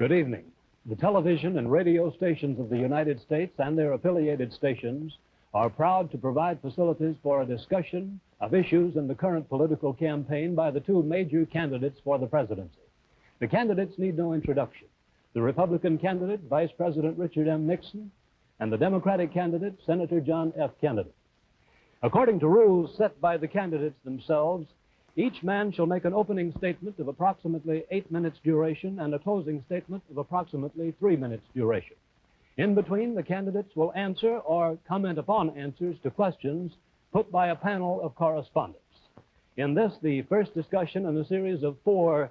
Good evening. The television and radio stations of the United States and their affiliated stations are proud to provide facilities for a discussion of issues in the current political campaign by the two major candidates for the presidency. The candidates need no introduction. The Republican candidate, Vice President Richard M. Nixon, and the Democratic candidate, Senator John F. Kennedy. According to rules set by the candidates themselves, each man shall make an opening statement of approximately 8 minutes duration and a closing statement of approximately 3 minutes duration. In between, the candidates will answer or comment upon answers to questions put by a panel of correspondents. In this, the first discussion in a series of 4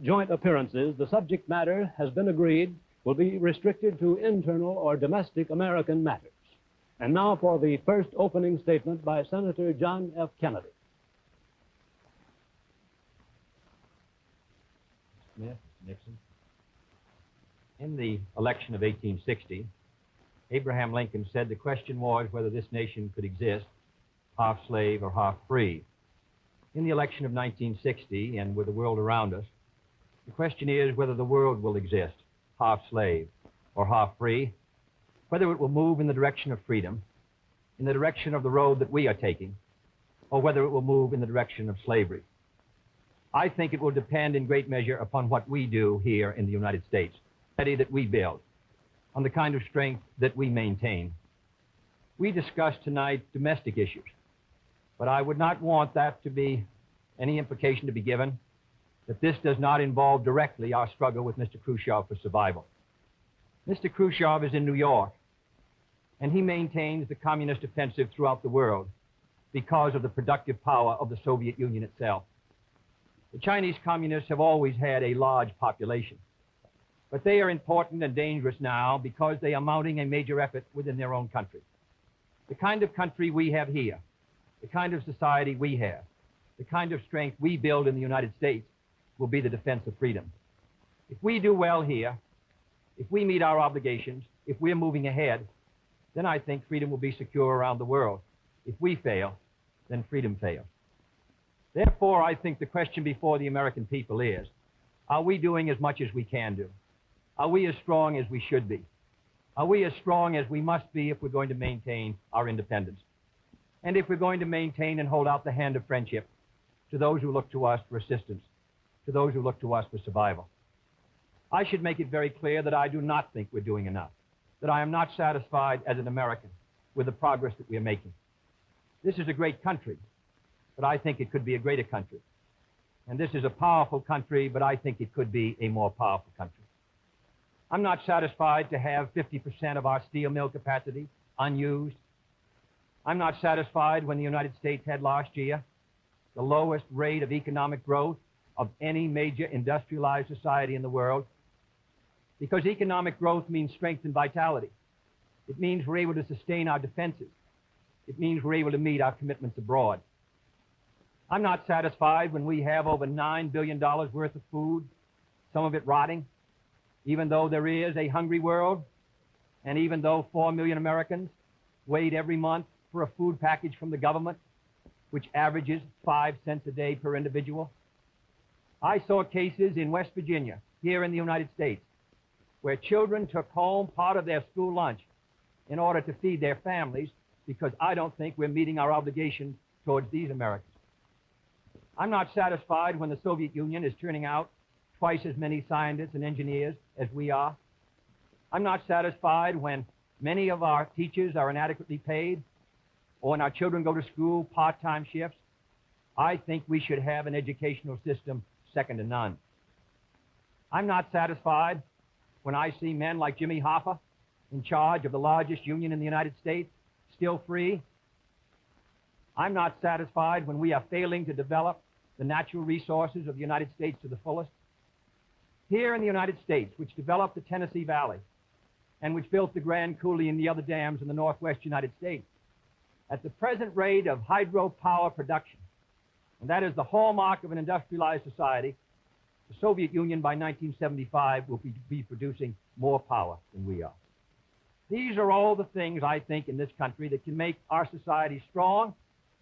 joint appearances, the subject matter has been agreed will be restricted to internal or domestic American matters. And now for the first opening statement by Senator John F. Kennedy. Smith, Nixon. In the election of 1860, Abraham Lincoln said the question was whether this nation could exist half slave or half free. In the election of 1960, and with the world around us, the question is whether the world will exist half slave or half free, whether it will move in the direction of freedom, in the direction of the road that we are taking, or whether it will move in the direction of slavery. I think it will depend in great measure upon what we do here in the United States, that we build, on the kind of strength that we maintain. We discussed tonight domestic issues, but I would not want that to be any implication to be given that this does not involve directly our struggle with Mr. Khrushchev for survival. Mr. Khrushchev is in New York, and he maintains the communist offensive throughout the world because of the productive power of the Soviet Union itself. The Chinese communists have always had a large population, but they are important and dangerous now because they are mounting a major effort within their own country. The kind of country we have here, the kind of society we have, the kind of strength we build in the United States will be the defense of freedom. If we do well here, if we meet our obligations, if we're moving ahead, then I think freedom will be secure around the world. If we fail, then freedom fails. Therefore, I think the question before the American people is, are we doing as much as we can do? Are we as strong as we should be? Are we as strong as we must be if we're going to maintain our independence? And if we're going to maintain and hold out the hand of friendship to those who look to us for assistance, to those who look to us for survival? I should make it very clear that I do not think we're doing enough, that I am not satisfied as an American with the progress that we are making. This is a great country, but I think it could be a greater country. And this is a powerful country, but I think it could be a more powerful country. I'm not satisfied to have 50% of our steel mill capacity unused. I'm not satisfied when the United States had last year the lowest rate of economic growth of any major industrialized society in the world, because economic growth means strength and vitality. It means we're able to sustain our defenses. It means we're able to meet our commitments abroad. I'm not satisfied when we have over $9 billion worth of food, some of it rotting, even though there is a hungry world, and even though 4 million Americans wait every month for a food package from the government, which averages 5 cents a day per individual. I saw cases in West Virginia, here in the United States, where children took home part of their school lunch in order to feed their families, because I don't think we're meeting our obligation towards these Americans. I'm not satisfied when the Soviet Union is turning out twice as many scientists and engineers as we are. I'm not satisfied when many of our teachers are inadequately paid, or when our children go to school part-time shifts. I think we should have an educational system second to none. I'm not satisfied when I see men like Jimmy Hoffa in charge of the largest union in the United States, still free. I'm not satisfied when we are failing to develop the natural resources of the United States to the fullest. Here in the United States, which developed the Tennessee Valley and which built the Grand Coulee and the other dams in the northwest United States, at the present rate of hydropower production, and that is the hallmark of an industrialized society, the Soviet Union by 1975 will be producing more power than we are. These are all the things, I think, in this country that can make our society strong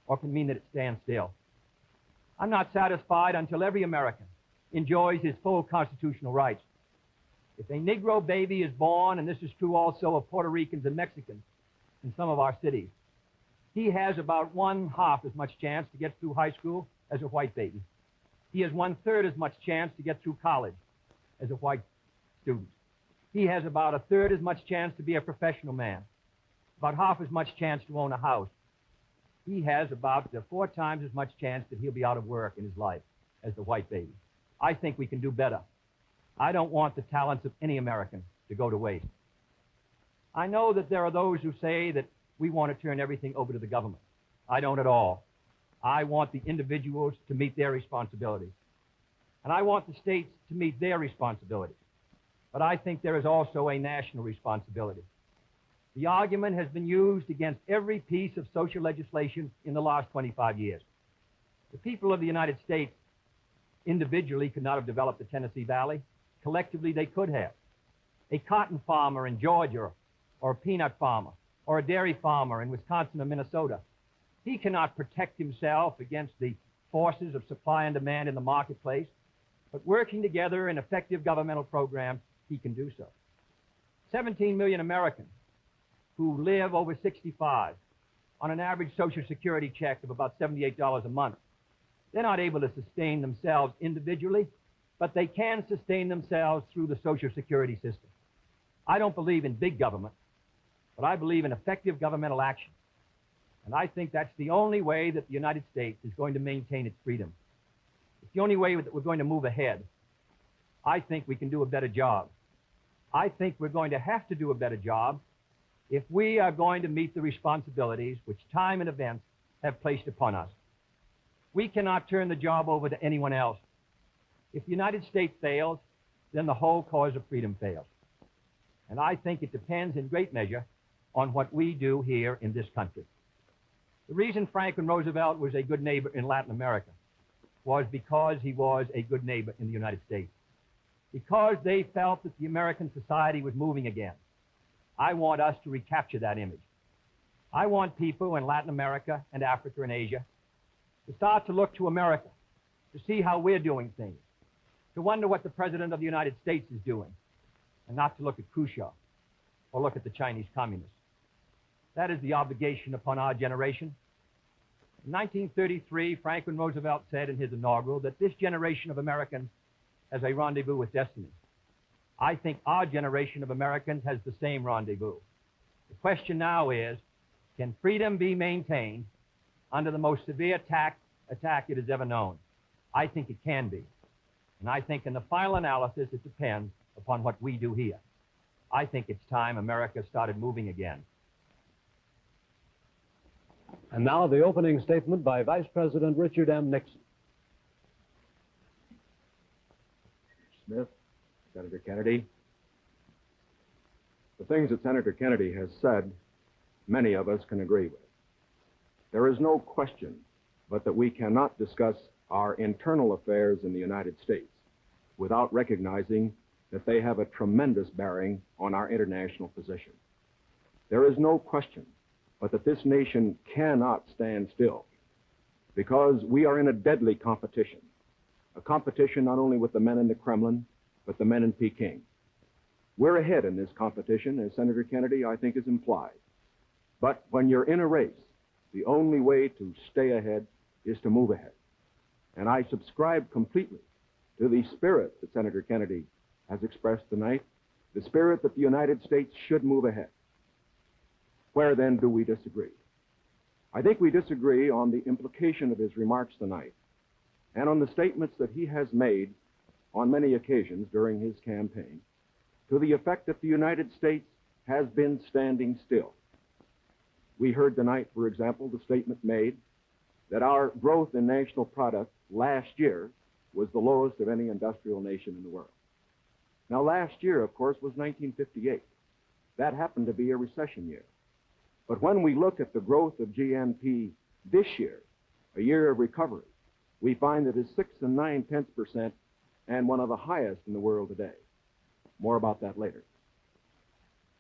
or can mean that it stands still. I'm not satisfied until every American enjoys his full constitutional rights. If a Negro baby is born, and this is true also of Puerto Ricans and Mexicans in some of our cities, he has about 1/2 as much chance to get through high school as a white baby. He has 1/3 as much chance to get through college as a white student. He has about 1/3 as much chance to be a professional man, about 1/2 as much chance to own a house. He has about 4 times as much chance that he'll be out of work in his life as the white baby. I think we can do better. I don't want the talents of any American to go to waste. I know that there are those who say that we want to turn everything over to the government. I don't at all. I want the individuals to meet their responsibilities. And I want the states to meet their responsibilities. But I think there is also a national responsibility. The argument has been used against every piece of social legislation in the last 25 years. The people of the United States individually could not have developed the Tennessee Valley. Collectively, they could have. A cotton farmer in Georgia, or a peanut farmer, or a dairy farmer in Wisconsin or Minnesota, he cannot protect himself against the forces of supply and demand in the marketplace, but working together in effective governmental programs, he can do so. 17 million Americans who live over 65 on an average Social Security check of about $78 a month. They're not able to sustain themselves individually, but they can sustain themselves through the Social Security system. I don't believe in big government, but I believe in effective governmental action. And I think that's the only way that the United States is going to maintain its freedom. It's the only way that we're going to move ahead. I think we can do a better job. I think we're going to have to do a better job if we are going to meet the responsibilities which time and events have placed upon us. We cannot turn the job over to anyone else. If the United States fails, then the whole cause of freedom fails. And I think it depends in great measure on what we do here in this country. The reason Franklin Roosevelt was a good neighbor in Latin America was because he was a good neighbor in the United States. Because they felt that the American society was moving again. I want us to recapture that image. I want people in Latin America and Africa and Asia to start to look to America, to see how we're doing things, to wonder what the President of the United States is doing, and not to look at Khrushchev or look at the Chinese communists. That is the obligation upon our generation. In 1933, Franklin Roosevelt said in his inaugural that this generation of Americans has a rendezvous with destiny. I think our generation of Americans has the same rendezvous. The question now is, can freedom be maintained under the most severe attack it has ever known? I think it can be. And I think in the final analysis, it depends upon what we do here. I think it's time America started moving again. And now the opening statement by Vice President Richard M. Nixon. Smith, Senator Kennedy. The things that Senator Kennedy has said, many of us can agree with. There is no question but that we cannot discuss our internal affairs in the United States without recognizing that they have a tremendous bearing on our international position. There is no question but that this nation cannot stand still because we are in a deadly competition, a competition not only with the men in the Kremlin, but the men in Peking. We're ahead in this competition, as Senator Kennedy, I think, has implied. But when you're in a race, the only way to stay ahead is to move ahead. And I subscribe completely to the spirit that Senator Kennedy has expressed tonight, the spirit that the United States should move ahead. Where then do we disagree? I think we disagree on the implication of his remarks tonight and on the statements that he has made on many occasions during his campaign to the effect that the United States has been standing still. We heard tonight, for example, the statement made that our growth in national product last year was the lowest of any industrial nation in the world. Now, last year, of course, was 1958. That happened to be a recession year. But when we look at the growth of GNP this year, a year of recovery, we find that it's 6 9/10% and one of the highest in the world today. More about that later.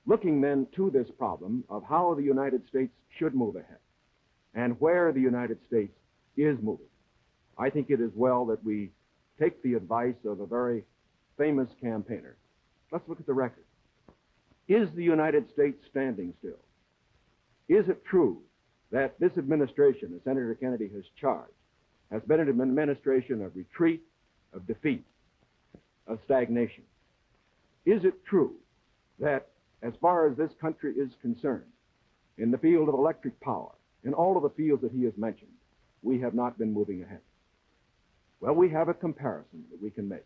Looking then to this problem of how the United States should move ahead and where the United States is moving, I think it is well that we take the advice of a very famous campaigner, Let's look at the record. Is the United States standing still? Is it true that this administration, as Senator Kennedy has charged, has been an administration of retreat, of defeat, of stagnation? Is it true that, as far as this country is concerned, in the field of electric power, in all of the fields that he has mentioned, we have not been moving ahead? Well, we have a comparison that we can make.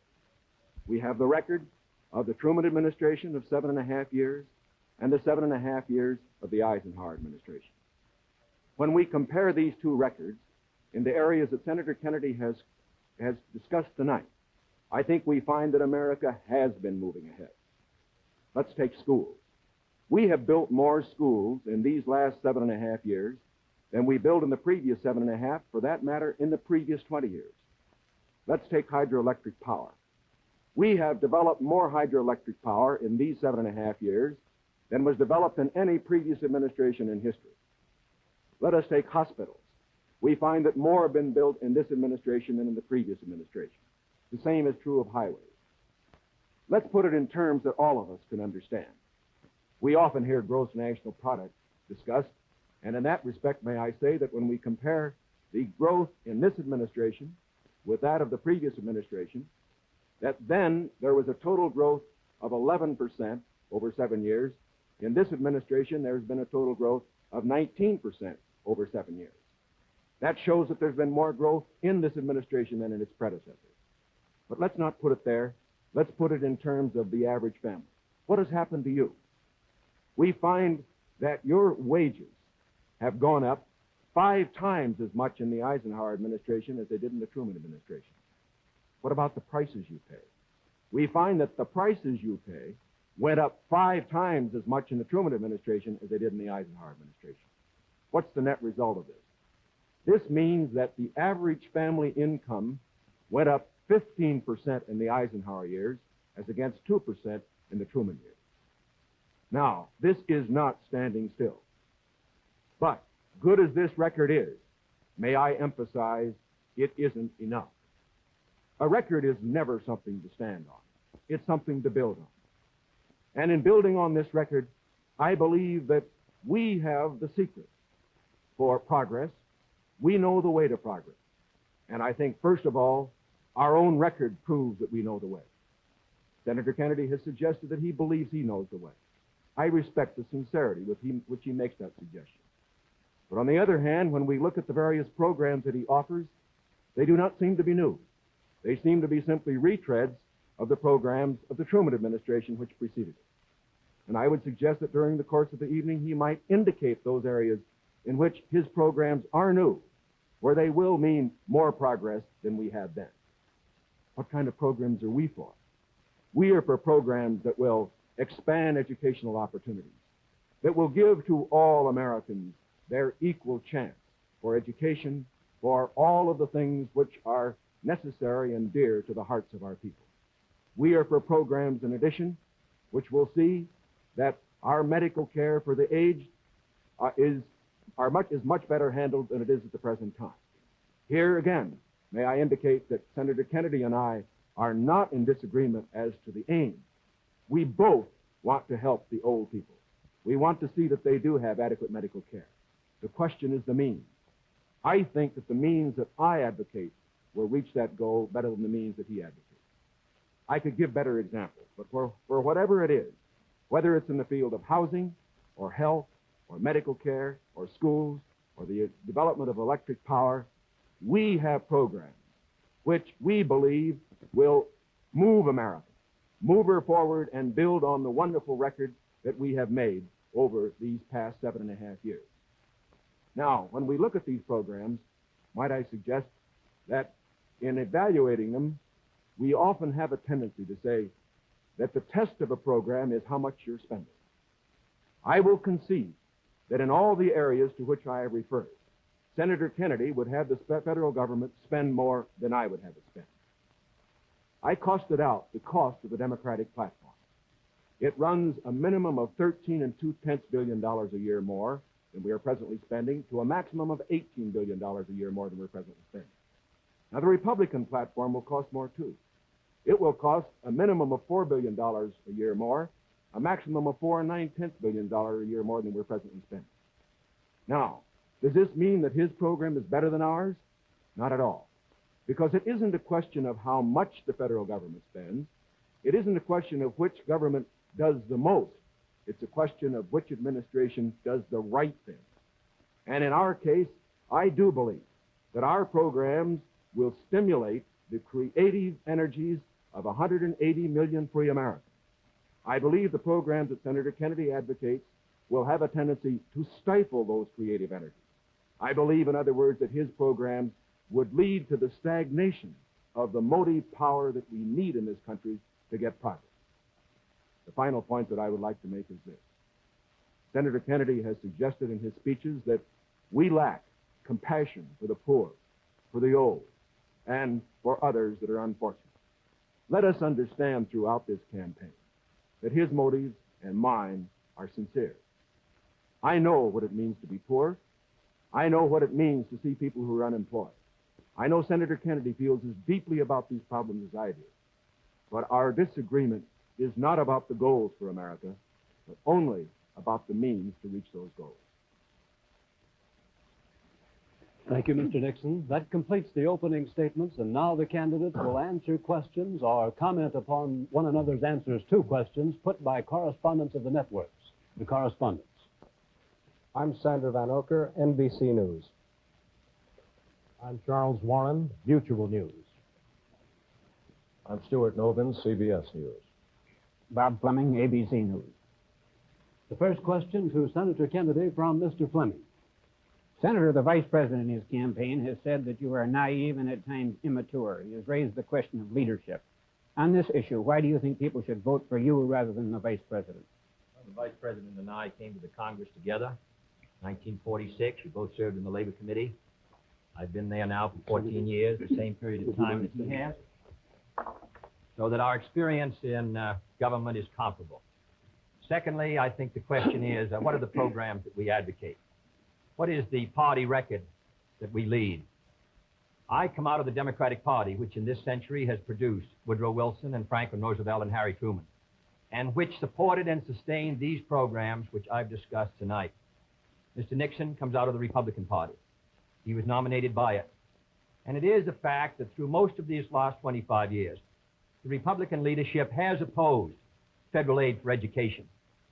We have the record of the Truman administration of 7.5 years and the 7.5 years of the Eisenhower administration. When we compare these two records in the areas that Senator Kennedy has discussed tonight, I think we find that America has been moving ahead. Let's take schools. We have built more schools in these last 7.5 years than we built in the previous 7.5, for that matter, in the previous 20 years. Let's take hydroelectric power. We have developed more hydroelectric power in these 7.5 years than was developed in any previous administration in history. Let us take hospitals. We find that more have been built in this administration than in the previous administration. The same is true of highways. Let's put it in terms that all of us can understand. We often hear gross national product discussed, and in that respect, may I say that when we compare the growth in this administration with that of the previous administration, that then there was a total growth of 11% over 7 years. In this administration, there's been a total growth of 19% over 7 years. That shows that there's been more growth in this administration than in its predecessors. But let's not put it there. Let's put it in terms of the average family. What has happened to you? We find that your wages have gone up 5 times as much in the Eisenhower administration as they did in the Truman administration. What about the prices you pay? We find that the prices you pay went up 5 times as much in the Truman administration as they did in the Eisenhower administration. What's the net result of this? This means that the average family income went up 15% in the Eisenhower years as against 2% in the Truman years. Now, this is not standing still. But good as this record is, may I emphasize, it isn't enough. A record is never something to stand on. It's something to build on. And in building on this record, I believe that we have the secret for progress. We know the way to progress. And I think, first of all, our own record proves that we know the way. Senator Kennedy has suggested that he believes he knows the way. I respect the sincerity with which he makes that suggestion. But on the other hand, when we look at the various programs that he offers, they do not seem to be new. They seem to be simply retreads of the programs of the Truman administration which preceded it. And I would suggest that during the course of the evening, he might indicate those areas in which his programs are new, where they will mean more progress than we had then. What kind of programs are we for? We are for programs that will expand educational opportunities, that will give to all Americans their equal chance for education, for all of the things which are necessary and dear to the hearts of our people. We are for programs, in addition, which will see that our medical care for the aged is much better handled than it is at the present time. Here again, may I indicate that Senator Kennedy and I are not in disagreement as to the aim. We both want to help the old people. We want to see that they do have adequate medical care. The question is the means. I think that the means that I advocate will reach that goal better than the means that he advocates. I could give better examples, but for whatever it is, whether it's in the field of housing or health or medical care or schools or the development of electric power, we have programs which we believe will move America, move her forward, and build on the wonderful record that we have made over these past 7.5 years. Now, when we look at these programs, might I suggest that in evaluating them, we often have a tendency to say that the test of a program is how much you're spending. I will concede that in all the areas to which I have referred, Senator Kennedy would have the federal government spend more than I would have it spend. I costed out the cost of the Democratic platform. It runs a minimum of $13.2 billion a year more than we are presently spending to a maximum of $18 billion a year more than we're presently spending. Now, the Republican platform will cost more, too. It will cost a minimum of $4 billion a year more, a maximum of $4.9 billion a year more than we're presently spending. Now, does this mean that his program is better than ours? Not at all. Because it isn't a question of how much the federal government spends. It isn't a question of which government does the most. It's a question of which administration does the right thing. And in our case, I do believe that our programs will stimulate the creative energies of 180 million free Americans. I believe the programs that Senator Kennedy advocates will have a tendency to stifle those creative energies. I believe, in other words, that his programs would lead to the stagnation of the motive power that we need in this country to get progress. The final point that I would like to make is this. Senator Kennedy has suggested in his speeches that we lack compassion for the poor, for the old, and for others that are unfortunate. Let us understand throughout this campaign that his motives and mine are sincere. I know what it means to be poor. I know what it means to see people who are unemployed. I know Senator Kennedy feels as deeply about these problems as I do. But our disagreement is not about the goals for America, but only about the means to reach those goals. Thank you, Mr. Nixon. That completes the opening statements, and now the candidates will answer questions or comment upon one another's answers to questions put by correspondents of the networks. The correspondents. I'm Sander Van Oker, NBC News. I'm Charles Warren, Mutual News. I'm Stuart Novin, CBS News. Bob Fleming, ABC News. The first question to Senator Kennedy from Mr. Fleming. Senator, the Vice President in his campaign has said that you are naive and at times immature. He has raised the question of leadership. On this issue, why do you think people should vote for you rather than the Vice President? Well, the Vice President and I came to the Congress together in 1946. We both served in the Labor Committee. I've been there now for 14 years, the same period of time that he has. So that our experience in government is comparable. Secondly, I think the question is, what are the programs that we advocate? What is the party record that we lead? I come out of the Democratic Party, which in this century has produced Woodrow Wilson and Franklin Roosevelt and Harry Truman, and which supported and sustained these programs which I've discussed tonight. Mr. Nixon comes out of the Republican Party. He was nominated by it. And it is a fact that through most of these last 25 years, the Republican leadership has opposed federal aid for education,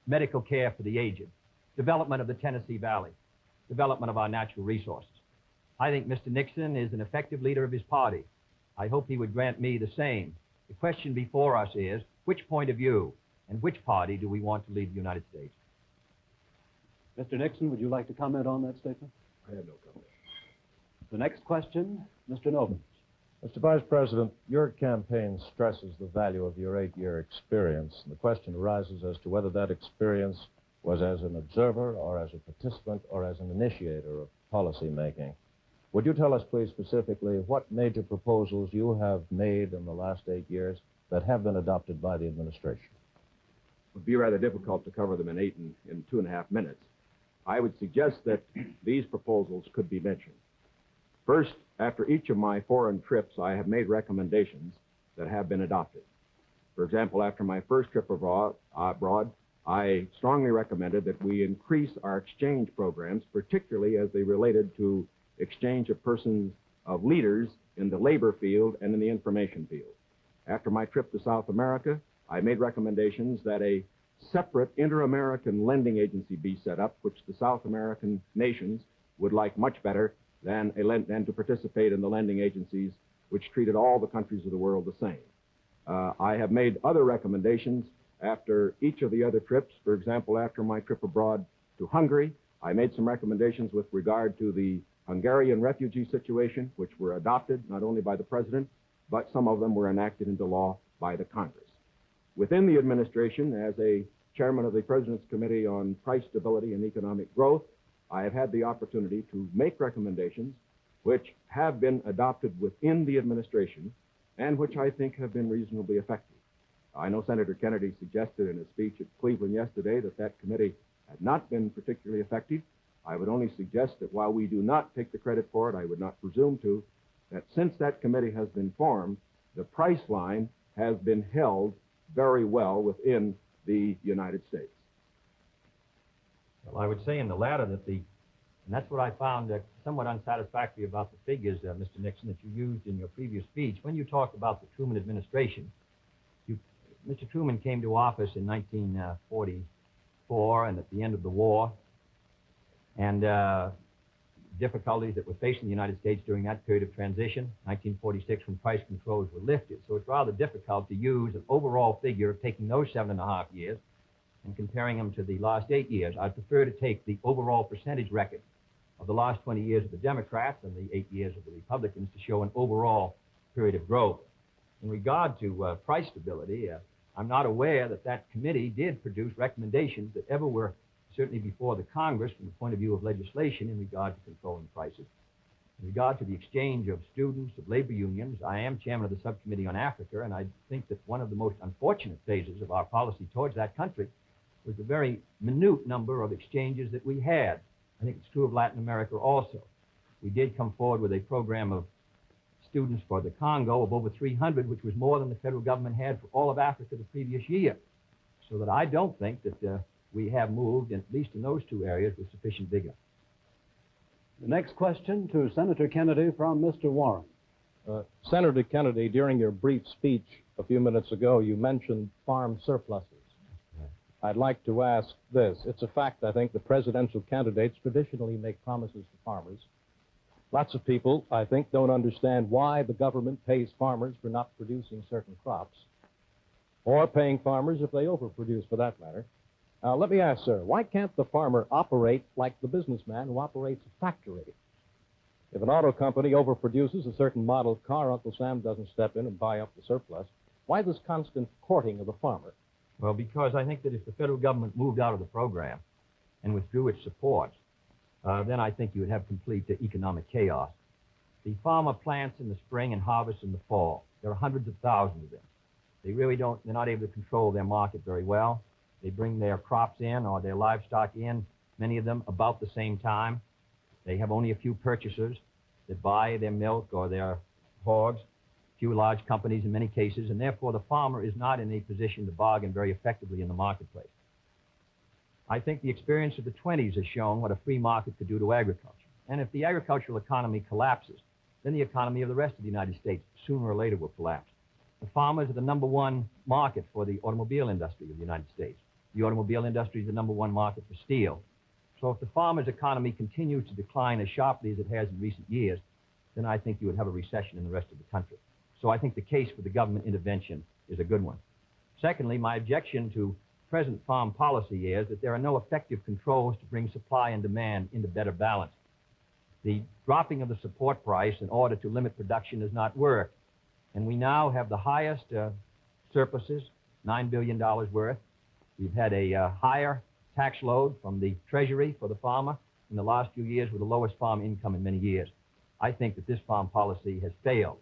medical care for the aged, development of the Tennessee Valley, development of our natural resources. I think Mr. Nixon is an effective leader of his party. I hope he would grant me the same. The question before us is, which point of view and which party do we want to lead the United States? Mr. Nixon, would you like to comment on that statement? I have no comment. The next question, Mr. Novin. Mr. Vice President, your campaign stresses the value of your 8-year experience, and the question arises as to whether that experience was as an observer or as a participant or as an initiator of policy making. Would you tell us, please, specifically what major proposals you have made in the last 8 years that have been adopted by the administration? It would be rather difficult to cover them in 2.5 minutes. I would suggest that these proposals could be mentioned. First, after each of my foreign trips, I have made recommendations that have been adopted. For example, after my first trip abroad, I strongly recommended that we increase our exchange programs, particularly as they related to exchange of persons, of leaders in the labor field and in the information field. After my trip to South America, I made recommendations that a separate inter-American lending agency be set up, which the South American nations would like much better than to participate in the lending agencies which treated all the countries of the world the same. I have made other recommendations after each of the other trips. For example, after my trip abroad to Hungary, I made some recommendations with regard to the Hungarian refugee situation, which were adopted not only by the President, but some of them were enacted into law by the Congress. Within the administration, as a chairman of the President's Committee on Price Stability and Economic Growth, I have had the opportunity to make recommendations which have been adopted within the administration and which I think have been reasonably effective. I know Senator Kennedy suggested in a speech at Cleveland yesterday that that committee had not been particularly effective. I would only suggest that while we do not take the credit for it, I would not presume to, that since that committee has been formed, the price line has been held very well within the United States. Well, I would say in the latter that and that's what I found somewhat unsatisfactory about the figures, Mr. Nixon, that you used in your previous speech. When you talked about the Truman administration, Mr. Truman came to office in 1944 and at the end of the war, and difficulties that were facing the United States during that period of transition, 1946, when price controls were lifted. So it's rather difficult to use an overall figure of taking those 7.5 years and comparing them to the last 8 years. I'd prefer to take the overall percentage record of the last 20 years of the Democrats and the 8 years of the Republicans to show an overall period of growth. In regard to price stability, I'm not aware that that committee did produce recommendations that ever were certainly before the Congress from the point of view of legislation in regard to controlling prices. In regard to the exchange of students, of labor unions, I am chairman of the subcommittee on Africa, and I think that one of the most unfortunate phases of our policy towards that country was the very minute number of exchanges that we had. I think it's true of Latin America also. We did come forward with a program of students for the Congo of over 300, which was more than the federal government had for all of Africa the previous year. So that I don't think that we have moved, at least in those two areas, with sufficient vigor. The next question to Senator Kennedy from Mr. Warren. Senator Kennedy, during your brief speech a few minutes ago, you mentioned farm surpluses. I'd like to ask this. It's a fact, I think, that presidential candidates traditionally make promises to farmers. Lots of people, I think, don't understand why the government pays farmers for not producing certain crops, or paying farmers if they overproduce, for that matter. Let me ask, sir, why can't the farmer operate like the businessman who operates a factory? If an auto company overproduces a certain model car, Uncle Sam doesn't step in and buy up the surplus. Why this constant courting of the farmer? Well, because I think that if the federal government moved out of the program and withdrew its support, then I think you would have complete economic chaos. The farmer plants in the spring and harvests in the fall. There are hundreds of thousands of them. They're not able to control their market very well. They bring their crops in or their livestock in, many of them about the same time. They have only a few purchasers that buy their milk or their hogs, few large companies in many cases, and therefore the farmer is not in a position to bargain very effectively in the marketplace. I think the experience of the 20s has shown what a free market could do to agriculture. And if the agricultural economy collapses, then the economy of the rest of the United States sooner or later will collapse. The farmers are the #1 market for the automobile industry of the United States. The automobile industry is the #1 market for steel. So if the farmer's economy continues to decline as sharply as it has in recent years, then I think you would have a recession in the rest of the country. So I think the case for the government intervention is a good one. Secondly, my objection to present farm policy is that there are no effective controls to bring supply and demand into better balance. The dropping of the support price in order to limit production does not work. And we now have the highest surpluses, $9 billion worth. We've had a higher tax load from the Treasury for the farmer in the last few years with the lowest farm income in many years. I think that this farm policy has failed.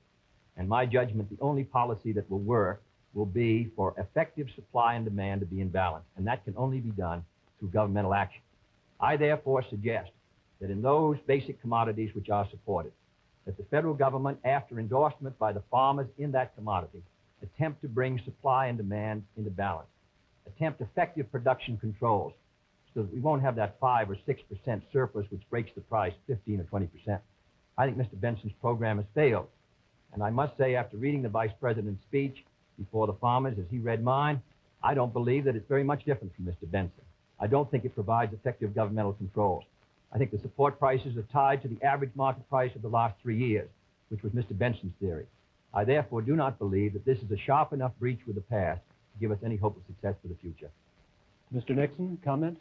And my judgment, the only policy that will work will be for effective supply and demand to be in balance. And that can only be done through governmental action. I therefore suggest that in those basic commodities which are supported, that the federal government, after endorsement by the farmers in that commodity, attempt to bring supply and demand into balance. Attempt effective production controls so that we won't have that 5 or 6% surplus which breaks the price 15 or 20%. I think Mr. Benson's program has failed. And I must say, after reading the Vice President's speech before the farmers as he read mine, I don't believe that it's very much different from Mr. Benson. I don't think it provides effective governmental controls. I think the support prices are tied to the average market price of the last 3 years, which was Mr. Benson's theory. I therefore do not believe that this is a sharp enough breach with the past to give us any hope of success for the future. Mr. Nixon, comment?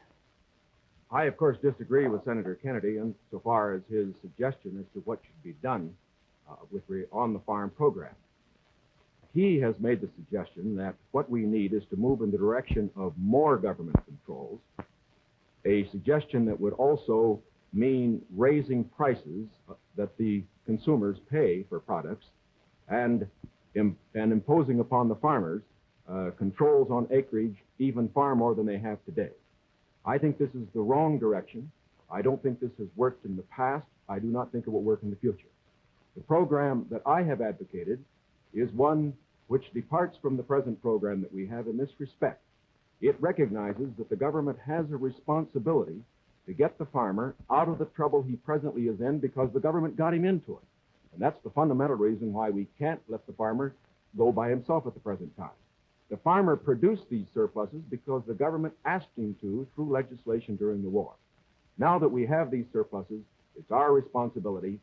I, of course, disagree with Senator Kennedy insofar as his suggestion as to what should be done on the farm program. He has made the suggestion that what we need is to move in the direction of more government controls, a suggestion that would also mean raising prices that the consumers pay for products and imposing upon the farmers controls on acreage even far more than they have today. I think this is the wrong direction. I don't think this has worked in the past. I do not think it will work in the future. The program that I have advocated is one which departs from the present program that we have in this respect. It recognizes that the government has a responsibility to get the farmer out of the trouble he presently is in because the government got him into it. And that's the fundamental reason why we can't let the farmer go by himself at the present time. The farmer produced these surpluses because the government asked him to through legislation during the war. Now that we have these surpluses, it's our responsibility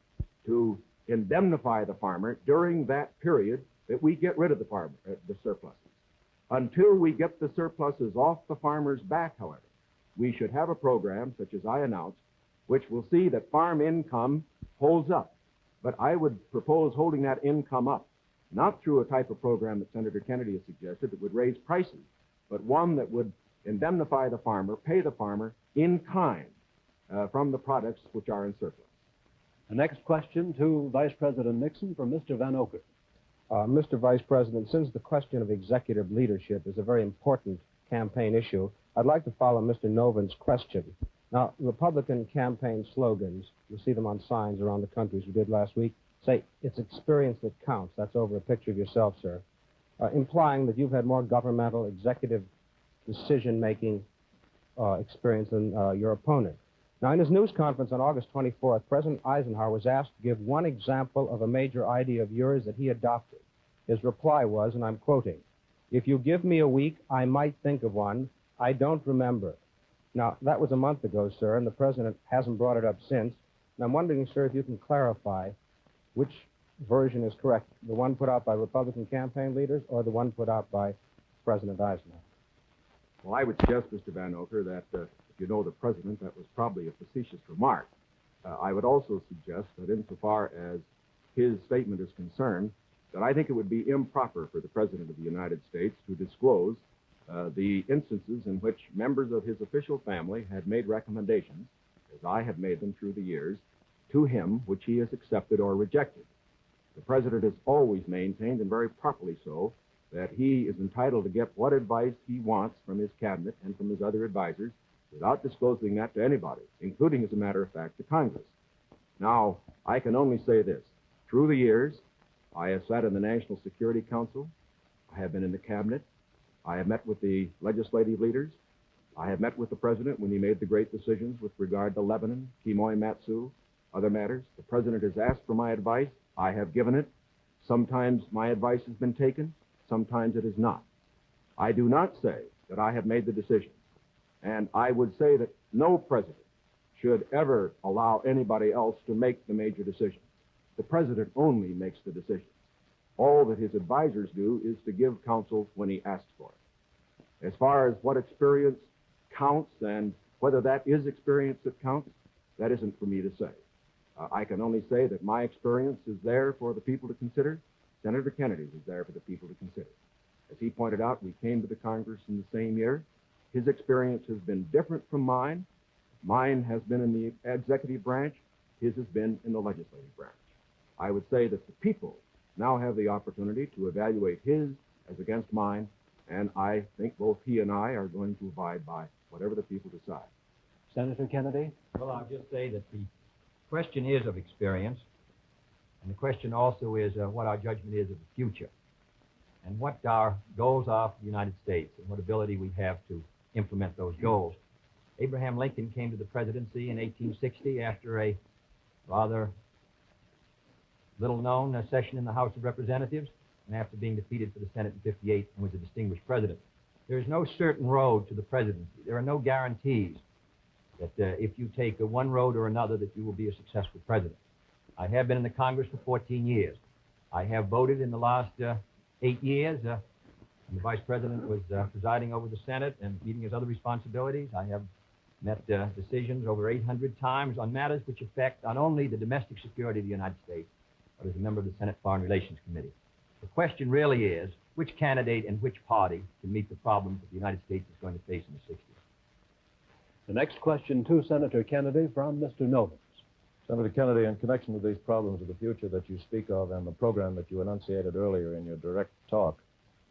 to indemnify the farmer during that period that we get rid of the surpluses. Until we get the surpluses off the farmer's back, however, we should have a program, such as I announced, which will see that farm income holds up. But I would propose holding that income up, not through a type of program that Senator Kennedy has suggested that would raise prices, but one that would indemnify the farmer, pay the farmer in kind from the products which are in surplus. The next question to Vice President Nixon from Mr. Van Oker. Mr. Vice President, since the question of executive leadership is a very important campaign issue, I'd like to follow Mr. Noven's question. Now, Republican campaign slogans, you see them on signs around the country as we did last week, say, it's experience that counts. That's over a picture of yourself, sir, implying that you've had more governmental executive decision-making experience than your opponent. Now, in his news conference on August 24th, President Eisenhower was asked to give one example of a major idea of yours that he adopted. His reply was, and I'm quoting, "If you give me a week, I might think of one. I don't remember." Now, that was a month ago, sir, and the President hasn't brought it up since. And I'm wondering, sir, if you can clarify which version is correct, the one put out by Republican campaign leaders or the one put out by President Eisenhower? Well, I would suggest, Mr. Van Oker, that if you know the President, that was probably a facetious remark. I would also suggest that insofar as his statement is concerned, that I think it would be improper for the President of the United States to disclose the instances in which members of his official family had made recommendations, as I have made them through the years, to him which he has accepted or rejected. The President has always maintained, and very properly so, that he is entitled to get what advice he wants from his cabinet and from his other advisors without disclosing that to anybody, including, as a matter of fact, to Congress. Now, I can only say this. Through the years, I have sat in the National Security Council. I have been in the cabinet. I have met with the legislative leaders. I have met with the President when he made the great decisions with regard to Lebanon, Kimoy Matsu, other matters. The President has asked for my advice. I have given it. Sometimes my advice has been taken. Sometimes it is not. I do not say that I have made the decision. And I would say that no President should ever allow anybody else to make the major decisions. The President only makes the decisions. All that his advisors do is to give counsel when he asks for it. As far as what experience counts and whether that is experience that counts, that isn't for me to say. I can only say that my experience is there for the people to consider. Senator Kennedy's is there for the people to consider. As he pointed out, we came to the Congress in the same year. His experience has been different from mine. Mine has been in the executive branch. His has been in the legislative branch. I would say that the people now have the opportunity to evaluate his as against mine, and I think both he and I are going to abide by whatever the people decide. Senator Kennedy? Well, I'll just say that the question is of experience, and the question also is what our judgment is of the future, and what our goals are for the United States, and what ability we have to implement those goals. Abraham Lincoln came to the presidency in 1860 after a rather little-known session in the House of Representatives, and after being defeated for the Senate in 58 and was a distinguished president. There is no certain road to the presidency. There are no guarantees that if you take one road or another that you will be a successful president. I have been in the Congress for 14 years. I have voted in the last 8 years. And the Vice President was presiding over the Senate and meeting his other responsibilities. I have met decisions over 800 times on matters which affect not only the domestic security of the United States, but as a member of the Senate Foreign Relations Committee. The question really is, which candidate and which party can meet the problems that the United States is going to face in the 60s? The next question to Senator Kennedy from Mr. Novins. Senator Kennedy, in connection with these problems of the future that you speak of and the program that you enunciated earlier in your direct talk,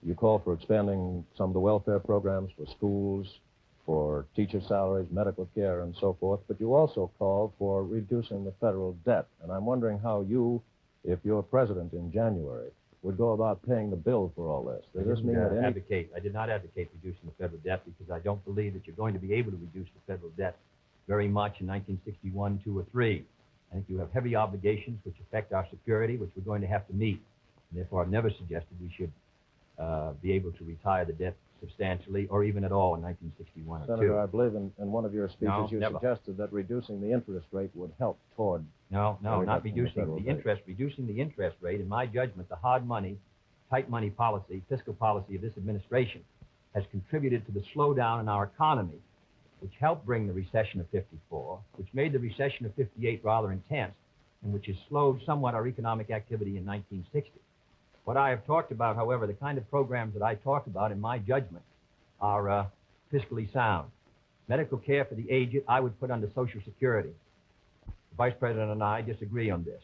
you call for expanding some of the welfare programs for schools, for teacher salaries, medical care, and so forth, but you also call for reducing the federal debt. And I'm wondering how you, if you're president in January, would go about paying the bill for all this? Does this mean that I did not advocate reducing the federal debt because I don't believe that you're going to be able to reduce the federal debt very much in 1961, 2, or 3. I think you have heavy obligations which affect our security, which we're going to have to meet. And therefore, I've never suggested we should be able to retire the debt substantially or even at all in 1961 or 2. Senator, I believe in one of your speeches you never. suggested that reducing the interest rate would help toward... No, not reducing the interest. Reducing the interest rate, in my judgment, the hard money, tight money policy, fiscal policy of this administration has contributed to the slowdown in our economy, which helped bring the recession of 54, which made the recession of 58 rather intense, and which has slowed somewhat our economic activity in 1960. What I have talked about, however, the kind of programs that I talked about, in my judgment, are fiscally sound. Medical care for the aged, I would put under Social Security. The Vice President and I disagree on this.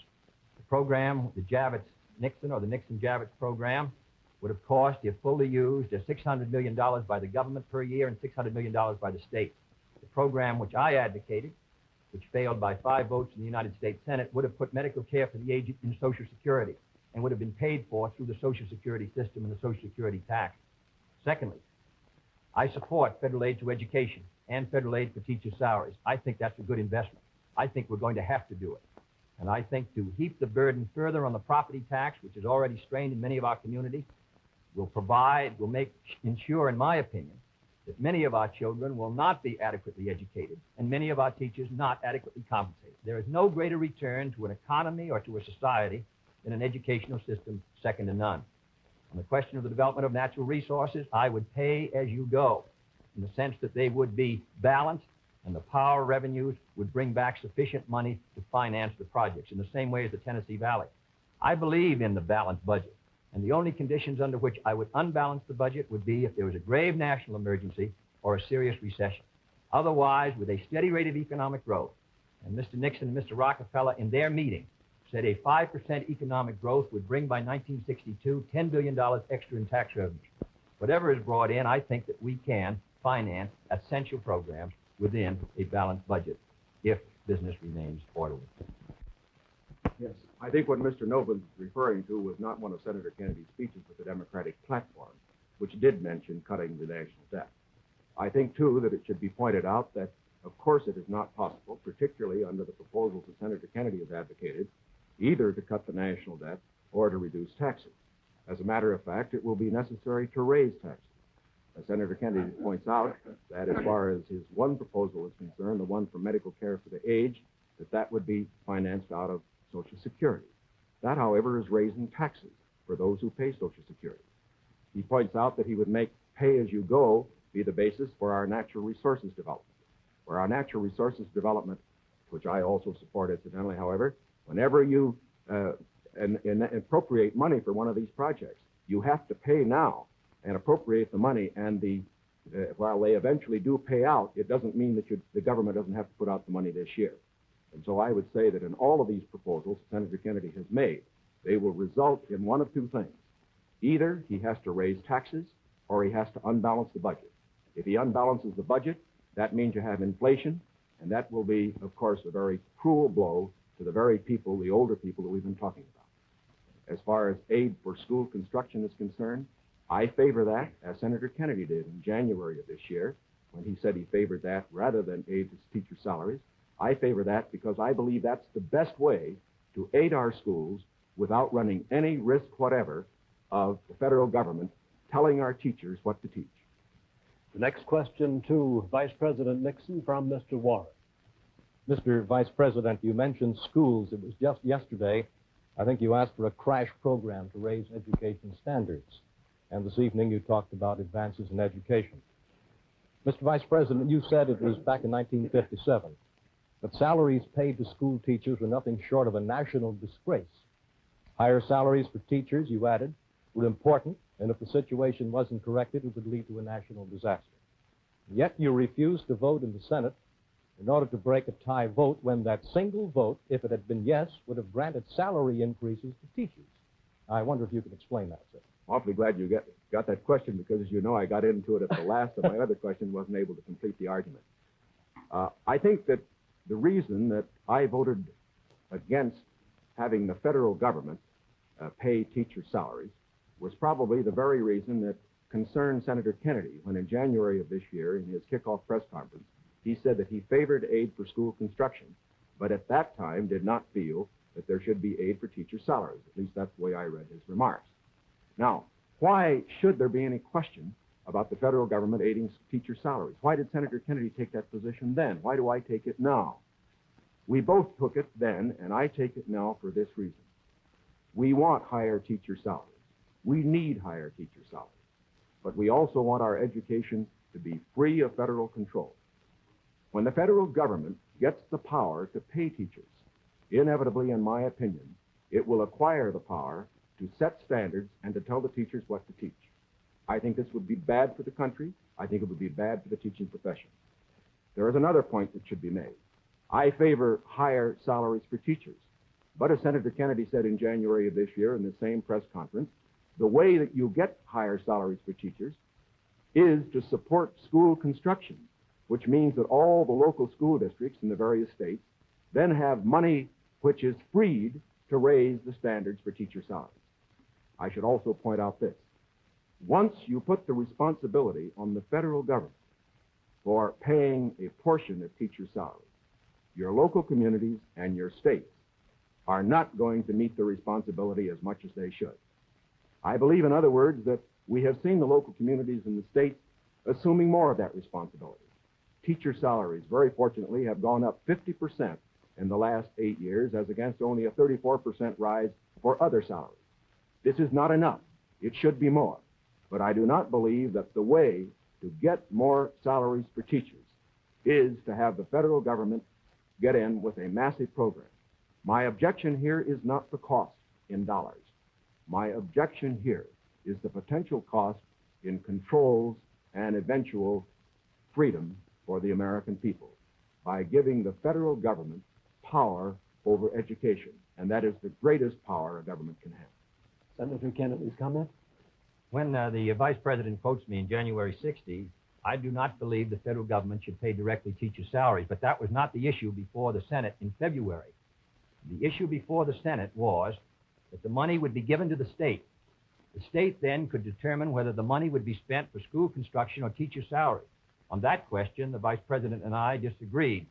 The program, the Javits-Nixon or the Nixon-Javits program, would have cost, if fully used, $600 million by the government per year and $600 million by the state. The program which I advocated, which failed by 5 votes in the United States Senate, would have put medical care for the aged in Social Security and would have been paid for through the Social Security system and the Social Security tax. Secondly, I support federal aid to education and federal aid for teachers' salaries. I think that's a good investment. I think we're going to have to do it. And I think to heap the burden further on the property tax, which is already strained in many of our communities, will ensure, in my opinion, that many of our children will not be adequately educated and many of our teachers not adequately compensated. There is no greater return to an economy or to a society than an educational system second to none. On the question of the development of natural resources, I would pay as you go, in the sense that they would be balanced and the power revenues would bring back sufficient money to finance the projects, in the same way as the Tennessee Valley. I believe in the balanced budget, and the only conditions under which I would unbalance the budget would be if there was a grave national emergency or a serious recession. Otherwise, with a steady rate of economic growth, and Mr. Nixon and Mr. Rockefeller in their meeting said a 5% economic growth would bring by 1962 $10 billion extra in tax revenues. Whatever is brought in, I think that we can finance essential programs within a balanced budget if business remains orderly. Yes, I think what Mr. Novin was referring to was not one of Senator Kennedy's speeches, but the Democratic platform, which did mention cutting the national debt. I think, too, that it should be pointed out that, of course, it is not possible, particularly under the proposals that Senator Kennedy has advocated, either to cut the national debt or to reduce taxes. As a matter of fact, it will be necessary to raise taxes. As Senator Kennedy points out, that as far as his one proposal is concerned, the one for medical care for the aged, that would be financed out of Social Security. That, however, is raising taxes for those who pay Social Security. He points out that he would make pay-as-you-go be the basis for our natural resources development. For our natural resources development, which I also support incidentally, however, whenever you appropriate money for one of these projects, you have to pay now and appropriate the money, and while they eventually do pay out, it doesn't mean that the government doesn't have to put out the money this year. And so I would say that in all of these proposals Senator Kennedy has made, they will result in one of two things. Either he has to raise taxes or he has to unbalance the budget. If he unbalances the budget, that means you have inflation, and that will be, of course, a very cruel blow to the very people, the older people that we've been talking about. As far as aid for school construction is concerned, I favor that, as Senator Kennedy did in January of this year, when he said he favored that rather than aid to teacher salaries. I favor that because I believe that's the best way to aid our schools without running any risk whatever of the federal government telling our teachers what to teach. The next question to Vice President Nixon from Mr. Warren. Mr. Vice President, you mentioned schools. It was just yesterday, I think you asked for a crash program to raise education standards. And this evening you talked about advances in education. Mr. Vice President, you said it was back in 1957 that salaries paid to school teachers were nothing short of a national disgrace. Higher salaries for teachers, you added, were important, and if the situation wasn't corrected, it would lead to a national disaster. Yet you refused to vote in the Senate in order to break a tie vote when that single vote, if it had been yes, would have granted salary increases to teachers. I wonder if you could explain that, sir. Awfully glad you got that question, because, as you know, I got into it at the last, and my other question wasn't able to complete the argument. I think that the reason that I voted against having the federal government pay teacher salaries was probably the very reason that concerned Senator Kennedy when in January of this year in his kickoff press conference, he said that he favored aid for school construction, but at that time did not feel that there should be aid for teacher salaries. At least that's the way I read his remarks. Now, why should there be any question about the federal government aiding teacher salaries? Why did Senator Kennedy take that position then? Why do I take it now? We both took it then, and I take it now for this reason. We want higher teacher salaries. We need higher teacher salaries. But we also want our education to be free of federal control. When the federal government gets the power to pay teachers, inevitably, in my opinion, it will acquire the power to set standards and to tell the teachers what to teach. I think this would be bad for the country. I think it would be bad for the teaching profession. There is another point that should be made. I favor higher salaries for teachers. But as Senator Kennedy said in January of this year in the same press conference, the way that you get higher salaries for teachers is to support school construction, which means that all the local school districts in the various states then have money which is freed to raise the standards for teacher salaries. I should also point out this. Once you put the responsibility on the federal government for paying a portion of teacher salaries, your local communities and your states are not going to meet the responsibility as much as they should. I believe, in other words, that we have seen the local communities in the states assuming more of that responsibility. Teacher salaries, very fortunately, have gone up 50% in the last 8 years, as against only a 34% rise for other salaries. This is not enough. It should be more. But I do not believe that the way to get more salaries for teachers is to have the federal government get in with a massive program. My objection here is not the cost in dollars. My objection here is the potential cost in controls and eventual freedom for the American people by giving the federal government power over education. And that is the greatest power a government can have. Senator Kennedy's comment? When the Vice President quotes me in January 60, I do not believe the federal government should pay directly teacher salaries, but that was not the issue before the Senate in February. The issue before the Senate was that the money would be given to the state. The state then could determine whether the money would be spent for school construction or teacher salaries. On that question, the Vice President and I disagreed.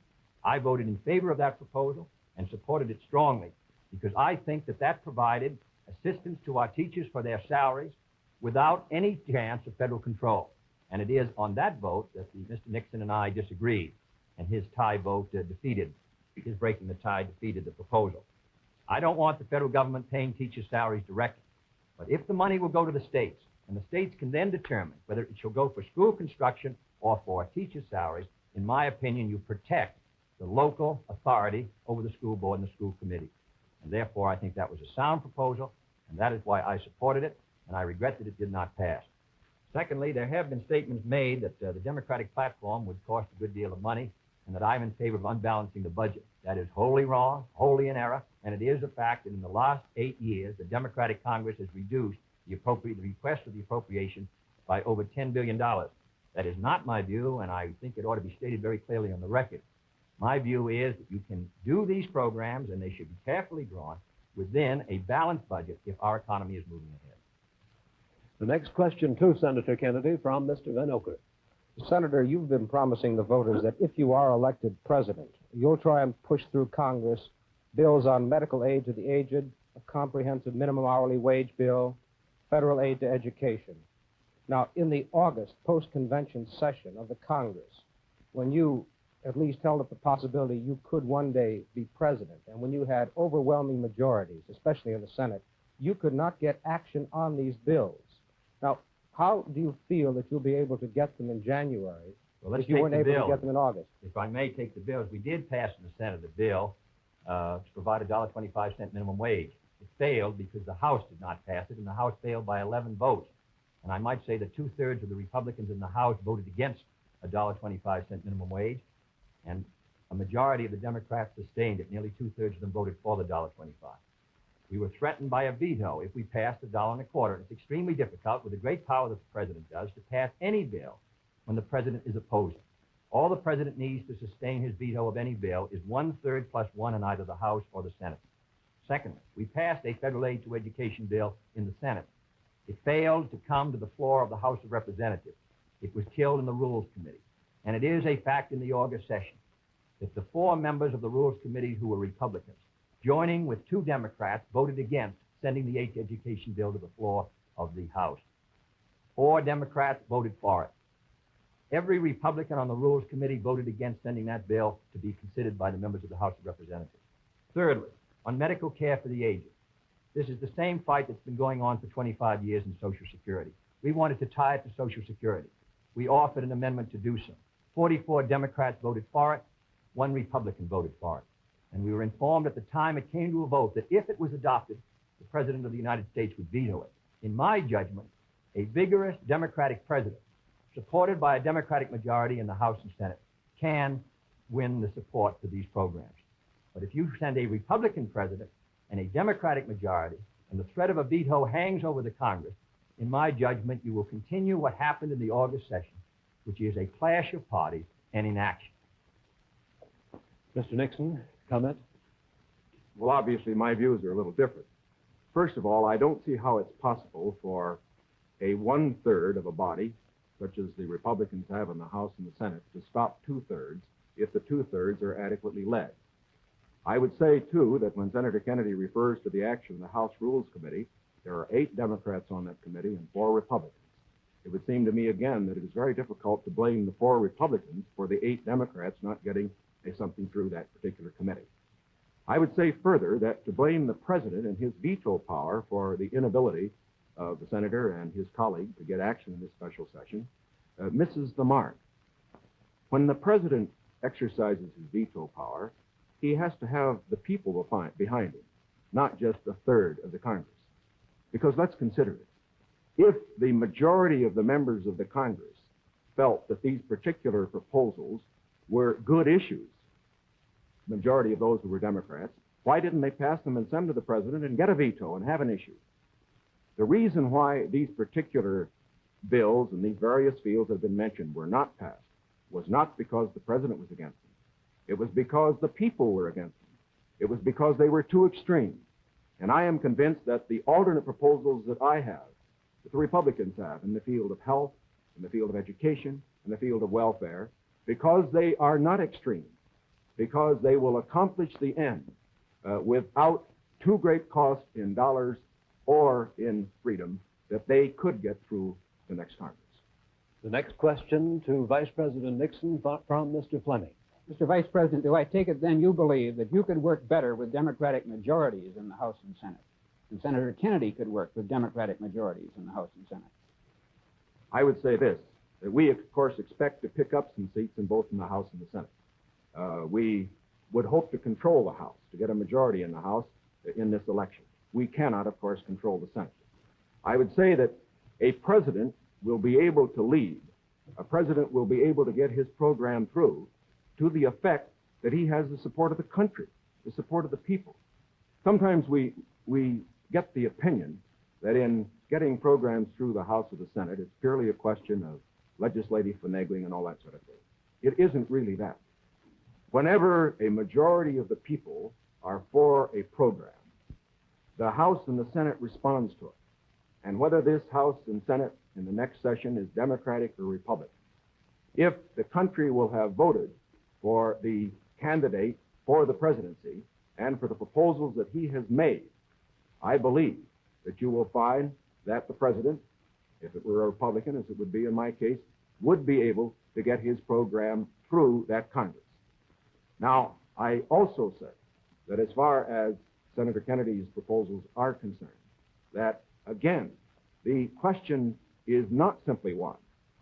I voted in favor of that proposal and supported it strongly because I think that that provided assistance to our teachers for their salaries without any chance of federal control. And it is on that vote that Mr. Nixon and I disagreed, and his tie vote defeated. His breaking the tie defeated the proposal. I don't want the federal government paying teacher salaries directly, but if the money will go to the states, and the states can then determine whether it shall go for school construction or for teacher salaries, in my opinion, you protect the local authority over the school board and the school committee. And therefore, I think that was a sound proposal, and that is why I supported it, and I regret that it did not pass. Secondly, there have been statements made that the Democratic platform would cost a good deal of money and that I'm in favor of unbalancing the budget. That is wholly wrong, wholly in error, and it is a fact that in the last 8 years, the Democratic Congress has reduced the request for the appropriation by over $10 billion. That is not my view, and I think it ought to be stated very clearly on the record. My view is that you can do these programs, and they should be carefully drawn within a balanced budget if our economy is moving ahead. The next question to Senator Kennedy from Mr. Van Oker. Senator, you've been promising the voters that if you are elected president, you'll try and push through Congress bills on medical aid to the aged, a comprehensive minimum hourly wage bill, federal aid to education. Now, in the August post-convention session of the Congress, when you at least held up the possibility you could one day be president, and when you had overwhelming majorities, especially in the Senate, you could not get action on these bills. Now, how do you feel that you'll be able to get them in January if you weren't able to get them in August? If I may take the bills, we did pass in the Senate a bill to provide a $1.25 minimum wage. It failed because the House did not pass it, and the House failed by 11 votes. And I might say that 2/3 of the Republicans in the House voted against a $1.25 minimum wage, and a majority of the Democrats sustained it. Nearly 2/3 of them voted for the $1.25. We were threatened by a veto if we passed $1.25. It's extremely difficult, with the great power that the president does, to pass any bill when the president is opposing. All the president needs to sustain his veto of any bill is 1/3 plus 1 in either the House or the Senate. Secondly, we passed a federal aid to education bill in the Senate. It failed to come to the floor of the House of Representatives. It was killed in the Rules Committee. And it is a fact in the August session that the 4 members of the Rules Committee who were Republicans, joining with 2 Democrats, voted against sending the aid to education bill to the floor of the House. 4 Democrats voted for it. Every Republican on the Rules Committee voted against sending that bill to be considered by the members of the House of Representatives. Thirdly, on medical care for the aged. This is the same fight that's been going on for 25 years in Social Security. We wanted to tie it to Social Security. We offered an amendment to do so. 44 Democrats voted for it. 1 Republican voted for it. And we were informed at the time it came to a vote that if it was adopted, the President of the United States would veto it. In my judgment, a vigorous Democratic president, supported by a Democratic majority in the House and Senate, can win the support for these programs. But if you send a Republican president and a Democratic majority, and the threat of a veto hangs over the Congress, in my judgment, you will continue what happened in the August session, which is a clash of parties and inaction. Mr. Nixon, comment? Well, obviously, my views are a little different. First of all, I don't see how it's possible for a 1/3 of a body, such as the Republicans have in the House and the Senate, to stop 2/3 if the 2/3 are adequately led. I would say, too, that when Senator Kennedy refers to the action of the House Rules Committee, there are 8 Democrats on that committee and 4 Republicans. It would seem to me, again, that it is very difficult to blame the 4 Republicans for the 8 Democrats not getting something through that particular committee. I would say further that to blame the President and his veto power for the inability of the Senator and his colleague to get action in this special session misses the mark. When the President exercises his veto power, he has to have the people behind him, not just 1/3 of the Congress. Because let's consider it. If the majority of the members of the Congress felt that these particular proposals were good issues, the majority of those who were Democrats, why didn't they pass them and send to the President and get a veto and have an issue? The reason why these particular bills in these various fields that have been mentioned were not passed was not because the President was against them. It was because the people were against them. It was because they were too extreme. And I am convinced that the alternate proposals that I have, that the Republicans have in the field of health, in the field of education, in the field of welfare, because they are not extreme, because they will accomplish the end without too great cost in dollars or in freedom, that they could get through the next Congress. The next question to Vice President Nixon from Mr. Fleming. Mr. Vice President, do I take it then you believe that you could work better with Democratic majorities in the House and Senate, and Senator Kennedy could work with Democratic majorities in the House and Senate? I would say this, that we, of course, expect to pick up some seats in both in the House and the Senate. We would hope to control the House, to get a majority in the House in this election. We cannot, of course, control the Senate. I would say that a president will be able to lead. A president will be able to get his program through to the effect that he has the support of the country, the support of the people. Sometimes we get the opinion that in getting programs through the House or the Senate, it's purely a question of legislative finagling and all that sort of thing. It isn't really that. Whenever a majority of the people are for a program, the House and the Senate responds to it. And whether this House and Senate in the next session is Democratic or Republican, if the country will have voted for the candidate for the presidency and for the proposals that he has made, I believe that you will find that the president, if it were a Republican, as it would be in my case, would be able to get his program through that Congress. Now, I also say that as far as Senator Kennedy's proposals are concerned, that, again, the question is not simply one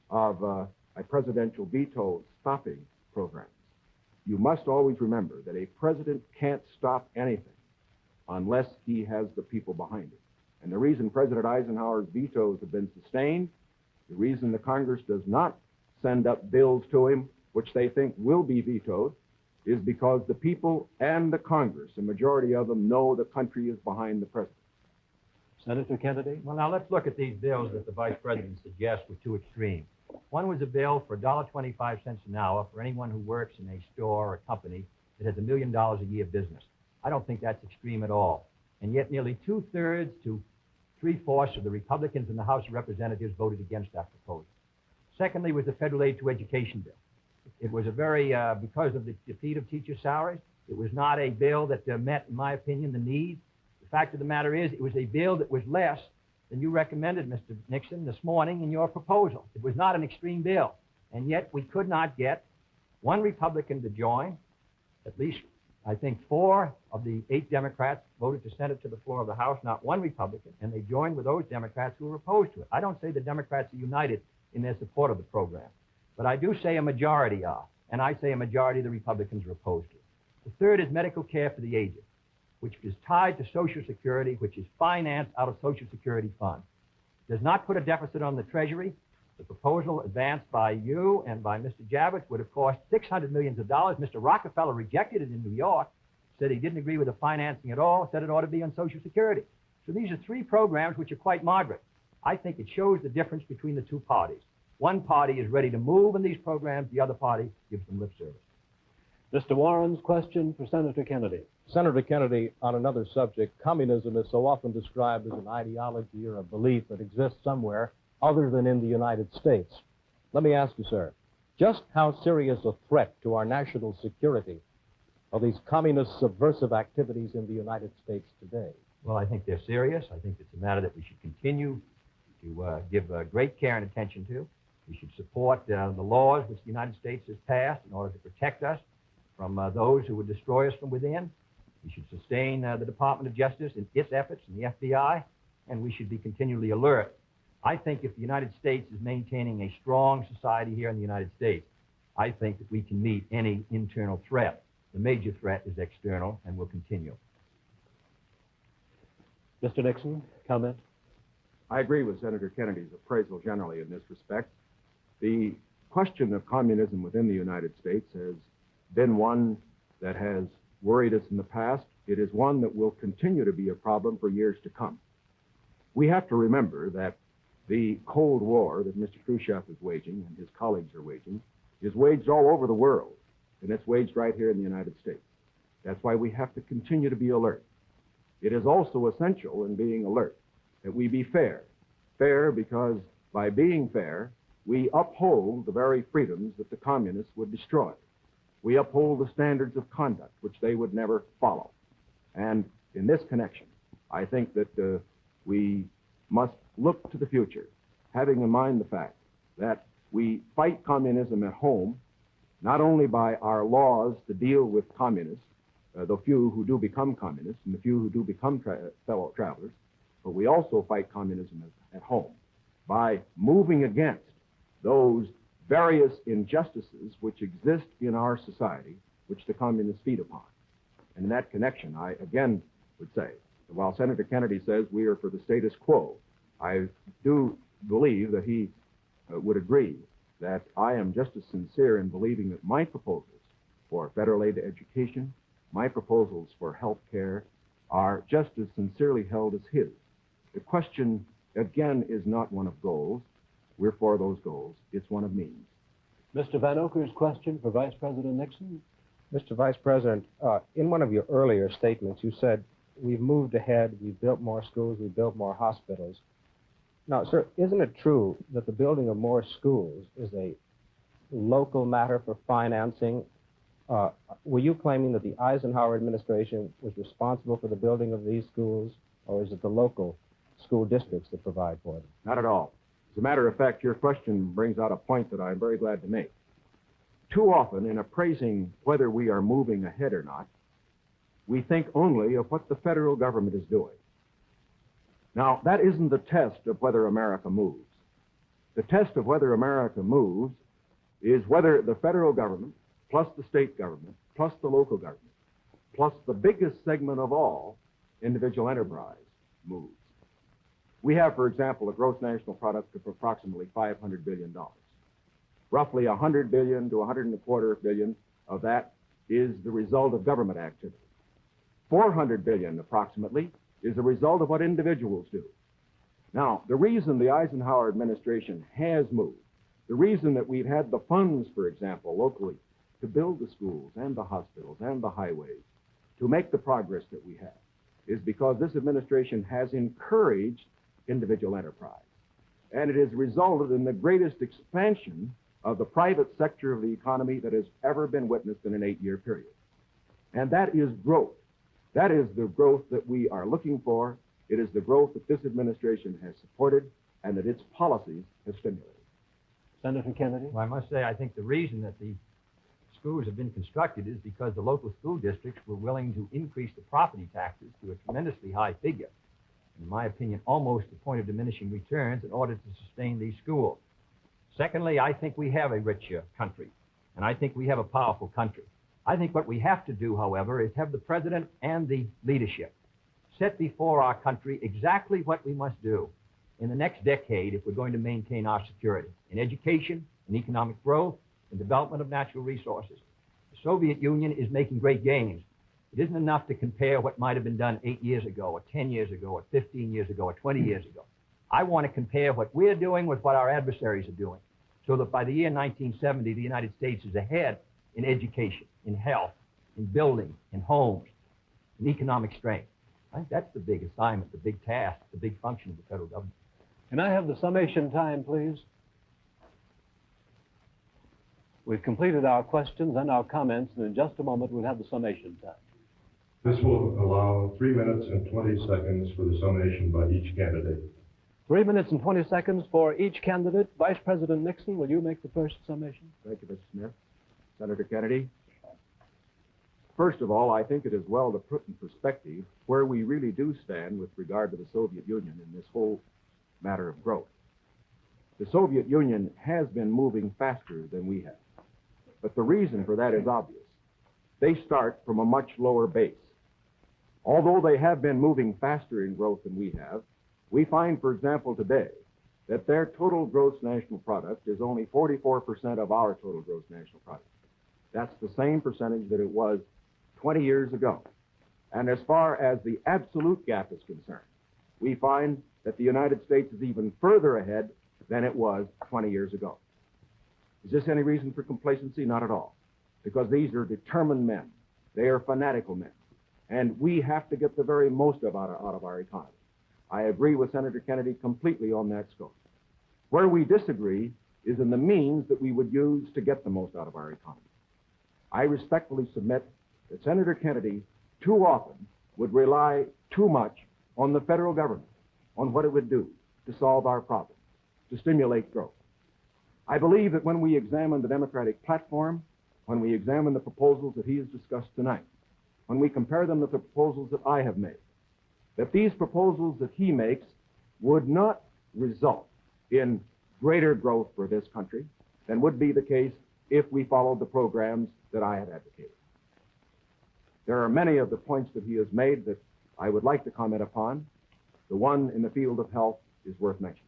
of a presidential veto stopping programs. You must always remember that a president can't stop anything unless he has the people behind him. And the reason President Eisenhower's vetoes have been sustained, the reason the Congress does not send up bills to him which they think will be vetoed, is because the people and the Congress, a majority of them, know the country is behind the president. Senator Kennedy? Well, now let's look at these bills that the Vice President suggests were too extreme. One was a bill for $1.25 an hour for anyone who works in a store or a company that has $1 million a year business. I don't think that's extreme at all. And yet nearly 2/3 to 3/4 of the Republicans in the House of Representatives voted against that proposal. Secondly was the federal aid to education bill. It was a very, because of the defeat of teacher salaries, it was not a bill that met, in my opinion, the need. The fact of the matter is, it was a bill that was less than you recommended, Mr. Nixon, this morning in your proposal. It was not an extreme bill. And yet we could not get one Republican to join. At least, I think, 4 of the 8 Democrats voted to send it to the floor of the House, not one Republican, and they joined with those Democrats who were opposed to it. I don't say the Democrats are united in their support of the program, but I do say a majority are, and I say a majority of the Republicans are opposed to it. The third is medical care for the aged, which is tied to Social Security, which is financed out of Social Security funds. Does not put a deficit on the Treasury. The proposal advanced by you and by Mr. Javits would have cost $600 million. Mr. Rockefeller rejected it in New York, said he didn't agree with the financing at all, said it ought to be on Social Security. So these are 3 programs which are quite moderate. I think it shows the difference between the 2 parties. One party is ready to move in these programs, the other party gives them lip service. Mr. Warren's question for Senator Kennedy. Senator Kennedy, on another subject, communism is so often described as an ideology or a belief that exists somewhere other than in the United States. Let me ask you, sir, just how serious a threat to our national security are these communist subversive activities in the United States today? Well, I think they're serious. I think it's a matter that we should continue to give great care and attention to. We should support the laws which the United States has passed in order to protect us from those who would destroy us from within. We should sustain the Department of Justice in its efforts and the FBI, and we should be continually alert. I think if the United States is maintaining a strong society here in the United States, I think that we can meet any internal threat. The major threat is external and will continue. Mr. Nixon, comment? I agree with Senator Kennedy's appraisal generally in this respect. The question of communism within the United States has been one that has worried us in the past. It is one that will continue to be a problem for years to come. We have to remember that the Cold War that Mr. Khrushchev is waging and his colleagues are waging is waged all over the world, and it's waged right here in the United States. That's why we have to continue to be alert. It is also essential in being alert that we be fair. Fair because by being fair, we uphold the very freedoms that the communists would destroy. We uphold the standards of conduct which they would never follow. And in this connection, I think that we must look to the future, having in mind the fact that we fight communism at home, not only by our laws to deal with communists, the few who do become communists and the few who do become fellow travelers, but we also fight communism at home by moving against those various injustices which exist in our society, which the communists feed upon. And in that connection, I again would say, that while Senator Kennedy says we are for the status quo, I do believe that he would agree that I am just as sincere in believing that my proposals for federal aid to education, my proposals for health care, are just as sincerely held as his. The question, again, is not one of goals. We're for those goals. It's one of means. Mr. Van Oker's question for Vice President Nixon. Mr. Vice President, in one of your earlier statements, you said, we've moved ahead, we've built more schools, we've built more hospitals. Now, sir, isn't it true that the building of more schools is a local matter for financing? Were you claiming that the Eisenhower administration was responsible for the building of these schools, or is it the local school districts that provide for them? Not at all. As a matter of fact, your question brings out a point that I'm very glad to make. Too often, in appraising whether we are moving ahead or not, we think only of what the federal government is doing. Now, that isn't the test of whether America moves. The test of whether America moves is whether the federal government, plus the state government, plus the local government, plus the biggest segment of all, individual enterprise, moves. We have, for example, a gross national product of approximately $500 billion. Roughly $100 billion to $125 billion of that is the result of government activity. $400 billion, approximately, is the result of what individuals do. Now, the reason the Eisenhower administration has moved, the reason that we've had the funds, for example, locally, to build the schools and the hospitals and the highways, to make the progress that we have, is because this administration has encouraged individual enterprise. And it has resulted in the greatest expansion of the private sector of the economy that has ever been witnessed in an 8-year period. And that is growth. That is the growth that we are looking for. It is the growth that this administration has supported and that its policies have stimulated. Senator Kennedy? Well, I must say, I think the reason that the schools have been constructed is because the local school districts were willing to increase the property taxes to a tremendously high figure, in my opinion, almost the point of diminishing returns, in order to sustain these schools. Secondly, I think we have a rich country, and I think we have a powerful country. I think what we have to do, however, is have the president and the leadership set before our country exactly what we must do in the next decade if we're going to maintain our security in education, in economic growth, in development of natural resources. The Soviet Union is making great gains. It isn't enough to compare what might have been done 8 years ago, or 10 years ago, or 15 years ago, or 20 years ago. I want to compare what we're doing with what our adversaries are doing, so that by the year 1970, the United States is ahead in education, in health, in building, in homes, in economic strength. I think that's the big assignment, the big task, the big function of the federal government. Can I have the summation time, please? We've completed our questions and our comments, and in just a moment we'll have the summation time. This will allow 3 minutes and 20 seconds for the summation by each candidate. 3 minutes and 20 seconds for each candidate. Vice President Nixon, will you make the first summation? Thank you, Mr. Smith. Senator Kennedy, first of all, I think it is well to put in perspective where we really do stand with regard to the Soviet Union in this whole matter of growth. The Soviet Union has been moving faster than we have, but the reason for that is obvious. They start from a much lower base. Although they have been moving faster in growth than we have, we find, for example, today, that their total gross national product is only 44% of our total gross national product. That's the same percentage that it was 20 years ago. And as far as the absolute gap is concerned, we find that the United States is even further ahead than it was 20 years ago. Is this any reason for complacency? Not at all. Because these are determined men. They are fanatical men. And we have to get the very most out of our economy. I agree with Senator Kennedy completely on that scope. Where we disagree is in the means that we would use to get the most out of our economy. I respectfully submit that Senator Kennedy too often would rely too much on the federal government, on what it would do to solve our problems, to stimulate growth. I believe that when we examine the Democratic platform, when we examine the proposals that he has discussed tonight, when we compare them with the proposals that I have made, that these proposals that he makes would not result in greater growth for this country than would be the case if we followed the programs that I have advocated. There are many of the points that he has made that I would like to comment upon. The one in the field of health is worth mentioning.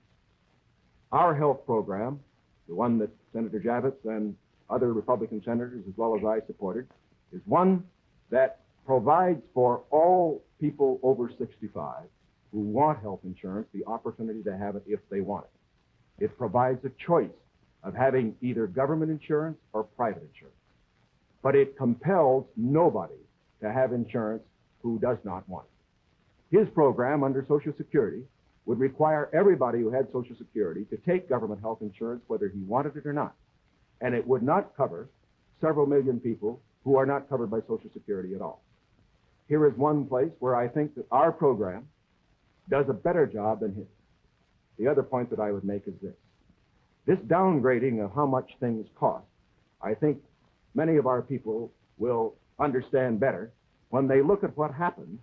Our health program, the one that Senator Javits and other Republican senators, as well as I, supported, is one that provides for all people over 65 who want health insurance the opportunity to have it if they want it. It provides a choice of having either government insurance or private insurance. But it compels nobody to have insurance who does not want it. His program under Social Security would require everybody who had Social Security to take government health insurance whether he wanted it or not. And it would not cover several million people who are not covered by Social Security at all. Here is one place where I think that our program does a better job than his. The other point that I would make is this. This downgrading of how much things cost, I think many of our people will understand better when they look at what happened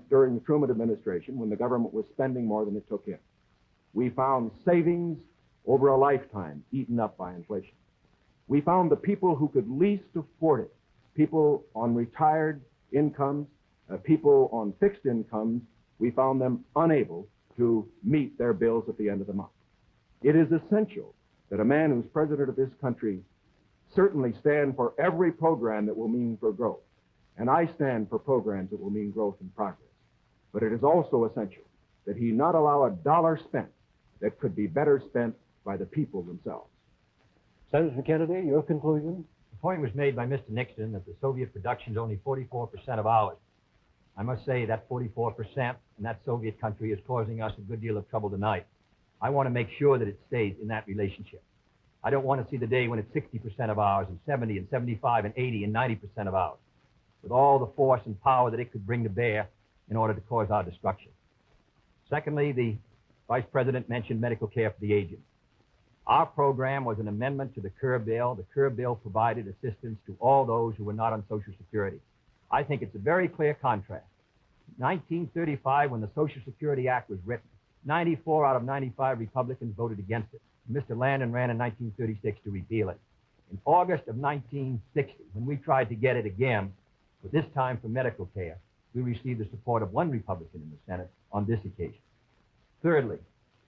during the Truman administration, when the government was spending more than it took in. We found savings over a lifetime eaten up by inflation. We found the people who could least afford it, people on retired incomes, people on fixed incomes, we found them unable to meet their bills at the end of the month. It is essential that a man who's president of this country certainly stand for every program that will mean for growth. And I stand for programs that will mean growth and progress. But it is also essential that he not allow a dollar spent that could be better spent by the people themselves. Senator Kennedy, your conclusion? The point was made by Mr. Nixon that the Soviet production is only 44% of ours. I must say that 44% in that Soviet country is causing us a good deal of trouble tonight. I want to make sure that it stays in that relationship. I don't want to see the day when it's 60% of ours and 70 and 75 and 80 and 90% of ours, with all the force and power that it could bring to bear in order to cause our destruction. Secondly, the Vice President mentioned medical care for the aged. Our program was an amendment to the Kerr bill. The Kerr bill provided assistance to all those who were not on Social Security. I think it's a very clear contrast. 1935, when the Social Security Act was written, 94 out of 95 Republicans voted against it. Mr. Landon ran in 1936 to repeal it. In August of 1960, when we tried to get it again, but this time for medical care, we received the support of one Republican in the Senate on this occasion. Thirdly,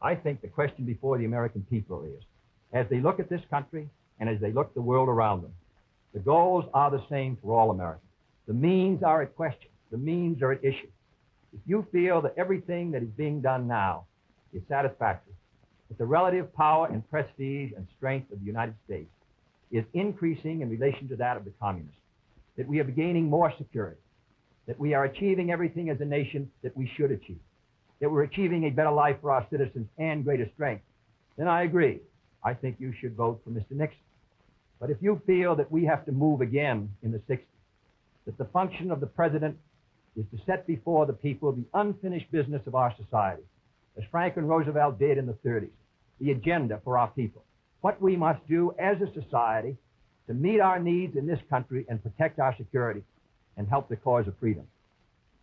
I think the question before the American people is, as they look at this country and as they look at the world around them, the goals are the same for all Americans. The means are at question. The means are at issue. If you feel that everything that is being done now is satisfactory, that the relative power and prestige and strength of the United States is increasing in relation to that of the communists, that we are gaining more security, that we are achieving everything as a nation that we should achieve, that we're achieving a better life for our citizens and greater strength, then I agree. I think you should vote for Mr. Nixon. But if you feel that we have to move again in the 60s, that the function of the president is to set before the people the unfinished business of our society, as Franklin Roosevelt did in the 30s, the agenda for our people, what we must do as a society to meet our needs in this country and protect our security and help the cause of freedom.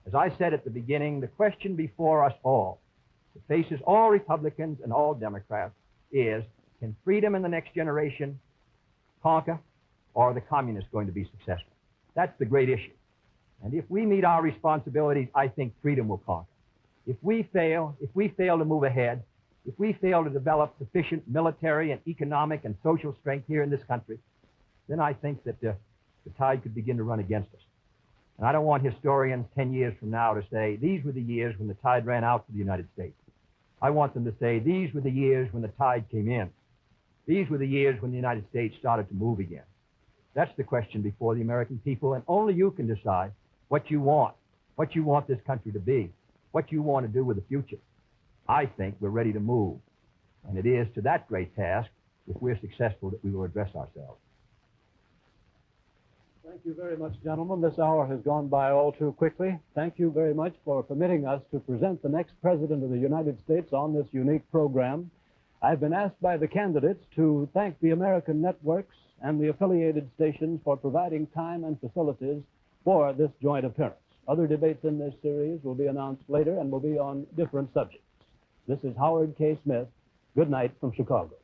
As I said at the beginning, the question before us all, that faces all Republicans and all Democrats, is, can freedom in the next generation conquer, or are the communists going to be successful? That's the great issue. And if we meet our responsibilities, I think freedom will conquer. If we fail to move ahead, if we fail to develop sufficient military and economic and social strength here in this country, then I think that the tide could begin to run against us. And I don't want historians 10 years from now to say, these were the years when the tide ran out for the United States. I want them to say, these were the years when the tide came in. These were the years when the United States started to move again. That's the question before the American people, and only you can decide what you want this country to be, what you want to do with the future. I think we're ready to move, and it is to that great task, if we're successful, that we will address ourselves. Thank you very much, gentlemen. This hour has gone by all too quickly. Thank you very much for permitting us to present the next President of the United States on this unique program. I've been asked by the candidates to thank the American networks and the affiliated stations for providing time and facilities for this joint appearance. Other debates in this series will be announced later and will be on different subjects. This is Howard K. Smith. Good night from Chicago.